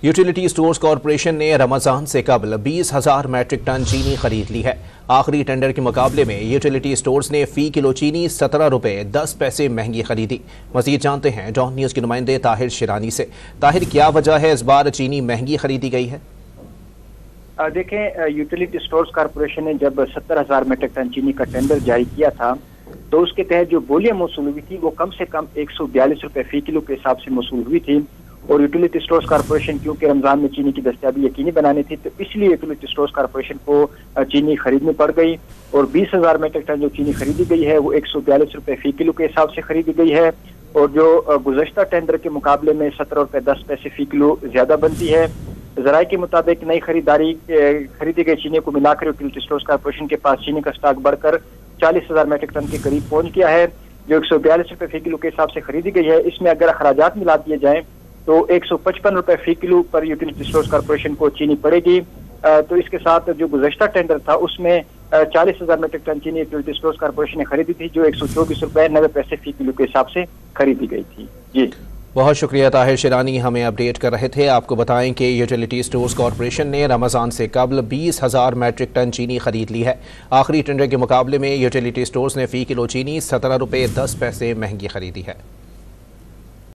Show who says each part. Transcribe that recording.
Speaker 1: Utility stores corporation ने रमजान से कबल 20,000 मैट्रिक टन चीनी खरीद ली है। आखिरी टेंडर के मुकाबले में यूटिलिटी स्टोर्स ने फी किलो चीनी 17 रुपए 10 पैसे महंगी खरीदी। मजीद जानते हैं डॉन न्यूज के नुमाइंदे ताहिर शिरानी से। ताहिर, क्या वजह है इस बार चीनी महंगी खरीदी गई है?
Speaker 2: देखें, यूटिलिटी स्टोर्स कॉरपोरेशन ने जब 70,000 मैट्रिक टन चीनी का टेंडर जारी किया था तो उसके तहत जो बोलियां मौसूल हुई थी वो कम से कम 142 रुपए फी किलो के हिसाब से मौसूल हुई थी। और यूटिलिटी स्टोर्स कॉरपोरेशन क्योंकि रमजान में चीनी की दस्तयाबी यकीनी बनानी थी तो इसलिए यूटिलिटी स्टोर्स कॉरपोरेशन को चीनी खरीदनी पड़ गई और 20,000 मैट्रिक टन जो चीनी खरीदी गई है वो 142 रुपए फी किलो के हिसाब से खरीदी गई है। और जो गुज़श्ता टेंडर के मुकाबले में 17 रुपए 10 पैसे फी किलो ज्यादा बनती है। ज़राए के मुताबिक नई खरीदी गई चीनी को मिलाकर यूटिलिटी स्टोर्स कॉरपोरेशन के पास चीनी का स्टॉक बढ़कर 40,000 मैट्रिक टन के करीब पहुंच गया है, जो 142 रुपए फी किलो के हिसाब से खरीदी गई है। इसमें अगर अखराजात मिला दिए जाएं तो 155 रुपए फी किलो पर यूटिलिटी स्टोर्स कॉरपोरेशन को चीनी पड़ेगी। तो इसके साथ जो गुज़श्ता टेंडर था उसमें 40,000 मैट्रिक टन चीनी यूटिलिटी स्टोर्स कॉरपोरेशन ने खरीदी थी, जो 124 रुपए 90 पैसे फी किलो के हिसाब से खरीदी गई थी। जी,
Speaker 1: बहुत शुक्रिया ताहिर शिरानी, हमें अपडेट कर रहे थे। आपको बताएं कि यूटिलिटी स्टोर्स कॉरपोरेशन ने रमजान से कबल 20,000 मैट्रिक टन चीनी खरीद ली है। आखिरी टेंडर के मुकाबले में यूटिलिटी स्टोर्स ने फी किलो चीनी 17 रुपए 10 पैसे महंगी खरीदी है।